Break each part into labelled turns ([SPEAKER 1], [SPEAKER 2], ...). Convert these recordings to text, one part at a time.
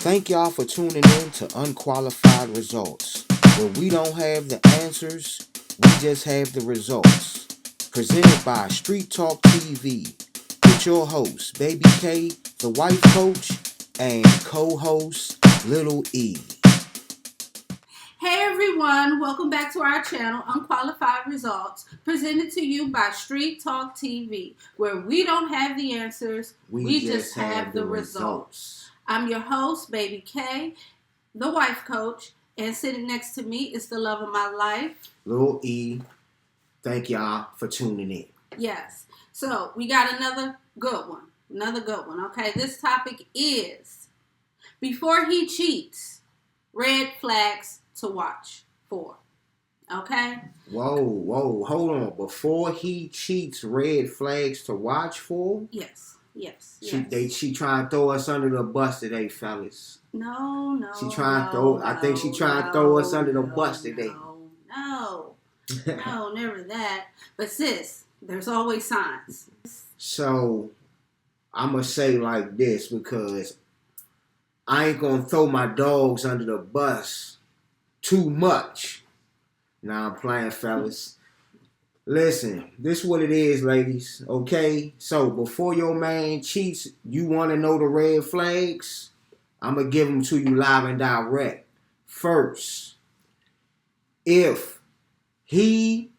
[SPEAKER 1] Thank y'all for tuning in to Unqualified Results, where we don't have the answers, we just have the results. Presented by Street Talk TV with your host, Baby K, the wife coach, and co-host, Little E.
[SPEAKER 2] Hey everyone, welcome back to our channel, Unqualified Results, presented to you by Street Talk TV, where we don't have the answers, we just have the results. I'm your host, Baby K, the wife coach, and sitting next to me is the love of my life,
[SPEAKER 1] Little E. Thank y'all for tuning in.
[SPEAKER 2] Yes, so we got another good one, okay? This topic is, before he cheats, red flags to watch for. Okay?
[SPEAKER 1] Whoa, hold on. Before he cheats, red flags to watch for?
[SPEAKER 2] Yes.
[SPEAKER 1] She trying to throw us under the bus today, fellas.
[SPEAKER 2] No.
[SPEAKER 1] She trying to throw. I think she trying to throw us under the bus today.
[SPEAKER 2] No, never that. But sis, there's always signs.
[SPEAKER 1] So I'm gonna say like this because I ain't gonna throw my dogs under the bus too much. Now I'm playing, fellas. Listen, this is what it is, ladies. Okay? So before your man cheats, you want to know the red flags? I'm going to give them to you live and direct. First, if he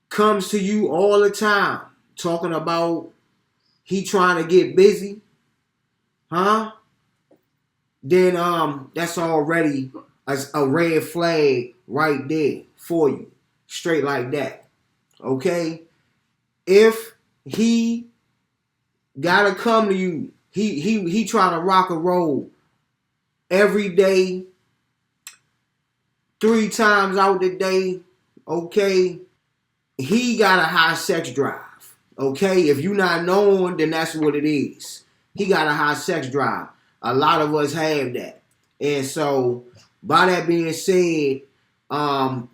[SPEAKER 1] comes to you all the time talking about he trying to get busy, then that's already a red flag right there for you. Straight like that. Okay? If he gotta come to you, he trying to rock and roll every day, 3 times out the day, okay? He got a high sex drive, okay? If you not knowing, then that's what it is. He got a high sex drive. A lot of us have that. And so, by that being said,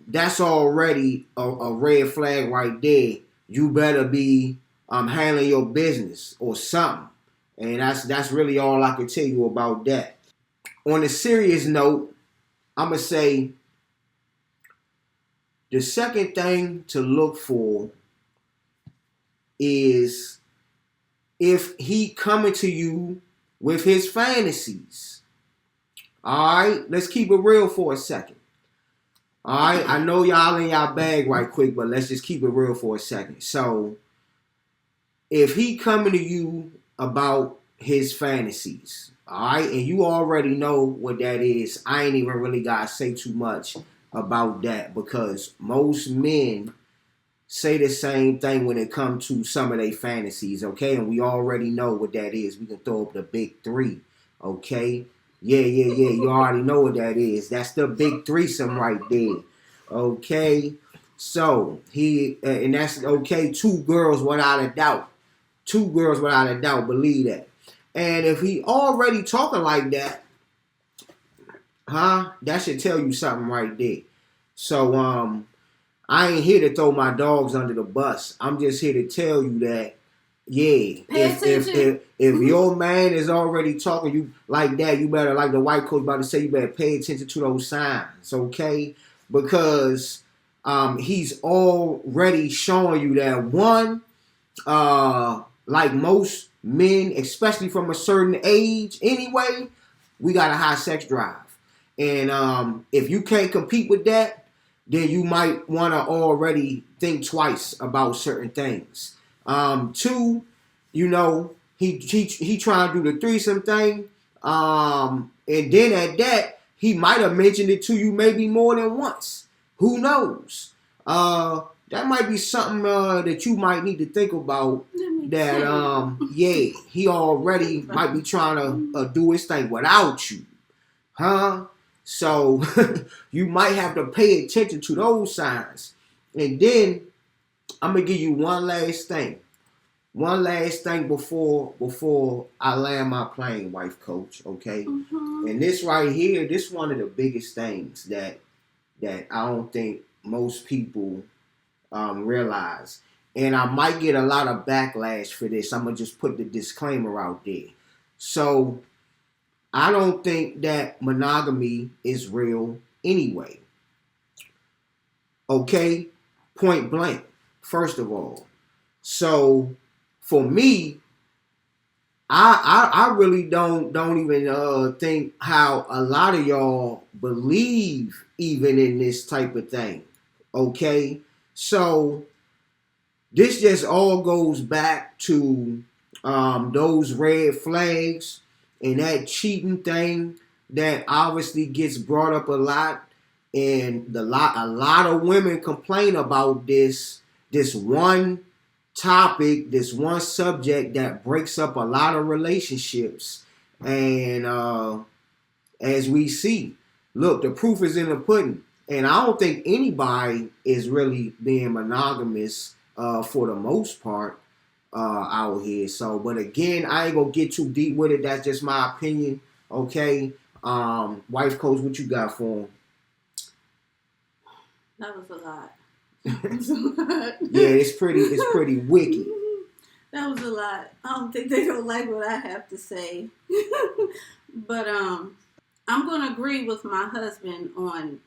[SPEAKER 1] that's already a red flag right there. You better be handling your business or something. And that's really all I can tell you about that. On a serious note, I'm going to say the second thing to look for is if he coming to you with his fantasies. All right, let's keep it real for a second. All right, I know y'all in y'all bag right quick, but let's just keep it real for a second. So, if he coming to you about his fantasies, all right, and you already know what that is, I ain't even really got to say too much about that because most men say the same thing when it comes to some of their fantasies, okay? And we already know what that is. We can throw up the big 3, okay? Yeah. You already know what that is. That's the big threesome right there. Okay? So, and that's okay, 2 girls without a doubt. 2 girls without a doubt, believe that. And if he already talking like that, that should tell you something right there. So, I ain't here to throw my dogs under the bus. I'm just here to tell you that, yeah, if your man is already talking you like that, you better, like the white coach about to say, you better pay attention to those signs, okay? Because he's already showing you that one, like most men, especially from a certain age anyway, we got a high sex drive. And if you can't compete with that, then you might want to already think twice about certain things. 2, he trying to do the threesome thing. And then at that, he might have mentioned it to you maybe more than once. Who knows? That might be something that you might need to think about. That he already might be trying to do his thing without you. So you might have to pay attention to those signs. And then I'm gonna give you one last thing. One last thing before I land my plane, wife coach, okay? Mm-hmm. And this right here, this is one of the biggest things that I don't think most people realize. And I might get a lot of backlash for this. I'm gonna just put the disclaimer out there. So I don't think that monogamy is real anyway. Okay? Point blank, first of all. So for me, I really don't even think how a lot of y'all believe even in this type of thing. Okay? So this just all goes back to those red flags and that cheating thing that obviously gets brought up a lot, and a lot of women complain about this one topic, this one subject that breaks up a lot of relationships. And as we see, look, the proof is in the pudding. And I don't think anybody is really being monogamous for the most part out here. So, but again, I ain't gonna get too deep with it. That's just my opinion. Okay, wife coach, what you got for him?
[SPEAKER 2] That was a lot.
[SPEAKER 1] Yeah, it's pretty wicked.
[SPEAKER 2] That was a lot. I don't think they don't like what I have to say. But I'm gonna agree with my husband on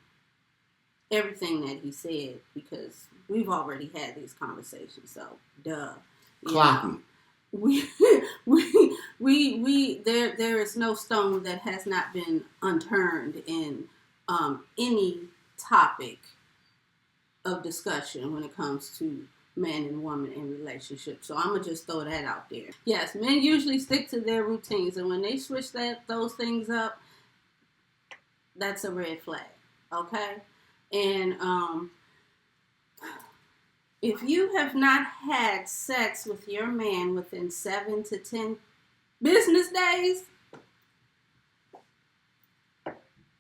[SPEAKER 2] everything that he said because we've already had these conversations. So duh.
[SPEAKER 1] Clocky.
[SPEAKER 2] There is no stone that has not been unturned in any topic of discussion when it comes to man and woman in relationships. So I'm gonna just throw that out there. Yes, men usually stick to their routines, and when they switch those things up, that's a red flag. Okay, and if you have not had sex with your man within 7 to 10 business days,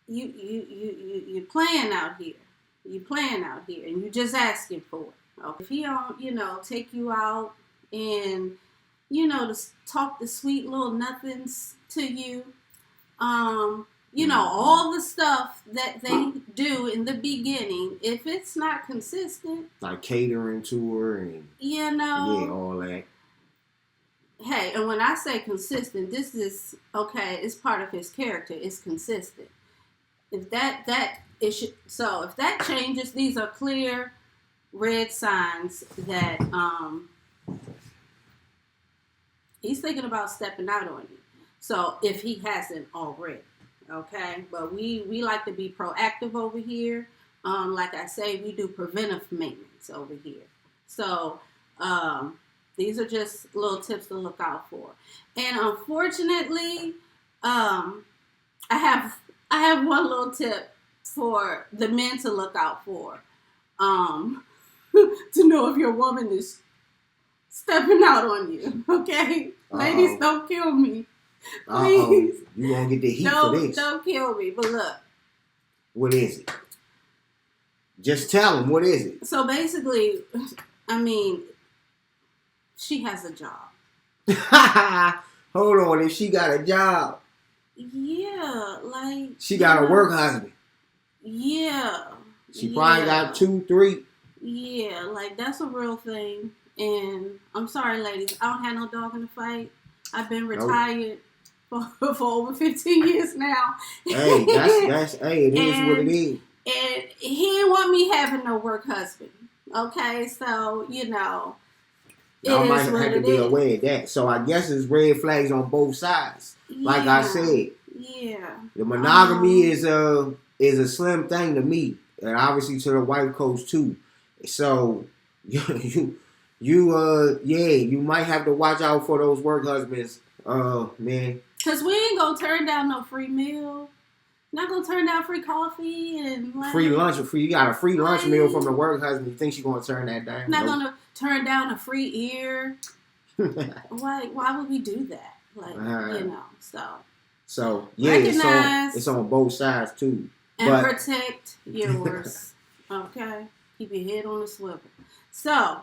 [SPEAKER 2] you're playing out here. You're playing out here, and you're just asking for it. Okay? If he don't, take you out and, to talk the sweet little nothings to you, all the stuff that they do in the beginning, if it's not consistent.
[SPEAKER 1] Like catering to her and, yeah, all that.
[SPEAKER 2] Hey, and when I say consistent, this is, okay, it's part of his character. It's consistent. If if that changes, these are clear red signs that he's thinking about stepping out on you. So if he hasn't already, okay. But we like to be proactive over here. Like I say, we do preventive maintenance over here. So these are just little tips to look out for. And unfortunately, I have one little tip for the men to look out for, to know if your woman is stepping out on you. Okay, ladies, don't kill me, please.
[SPEAKER 1] You won't get the heat for this.
[SPEAKER 2] Don't kill me. But look,
[SPEAKER 1] what is it? Just tell him, what is it?
[SPEAKER 2] So basically, she has a job.
[SPEAKER 1] Hold on, if she got a job.
[SPEAKER 2] Yeah, like...
[SPEAKER 1] She got a work husband.
[SPEAKER 2] Yeah.
[SPEAKER 1] She probably got 2, 3.
[SPEAKER 2] Yeah, like that's a real thing. And I'm sorry, ladies, I don't have no dog in the fight. I've been retired for over 15 years now.
[SPEAKER 1] Hey, it is what it is.
[SPEAKER 2] And he didn't want me having no work husband. Okay, so,
[SPEAKER 1] I might have to be aware of that. So I guess it's red flags on both sides. Yeah, like I said.
[SPEAKER 2] Yeah.
[SPEAKER 1] The monogamy is a slim thing to me. And obviously to the wife coach too. So you might have to watch out for those work husbands, man.
[SPEAKER 2] Cause we ain't gonna turn down no free meal. Not gonna turn down free coffee and
[SPEAKER 1] free lunch. You got a free lunch meal from the work husband. You think she's gonna turn that down?
[SPEAKER 2] Not gonna turn down a free ear. Why would we do that?
[SPEAKER 1] So yeah, it's on both sides too.
[SPEAKER 2] And protect yours. Okay, keep your head on the swivel. So,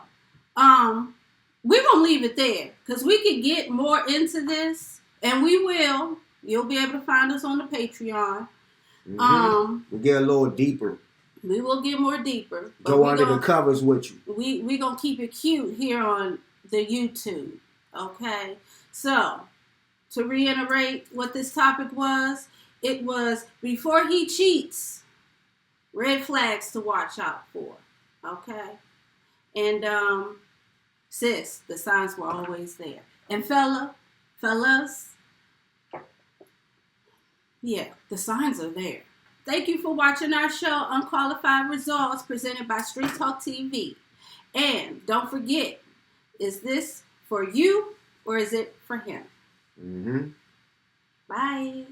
[SPEAKER 2] we're gonna leave it there because we could get more into this, and we will. You'll be able to find us on the Patreon.
[SPEAKER 1] Mm-hmm. We'll get a little deeper.
[SPEAKER 2] We will get more deeper.
[SPEAKER 1] Go under the covers with you.
[SPEAKER 2] We gonna keep it cute here on the YouTube. Okay, so to reiterate what this topic was, it was before he cheats, red flags to watch out for. Okay? And sis, the signs were always there. And fellas, yeah, the signs are there. Thank you for watching our show, Unqualified Results, presented by Street Talk TV. And don't forget, is this for you or is it for him?
[SPEAKER 1] Mm-hmm.
[SPEAKER 2] Bye.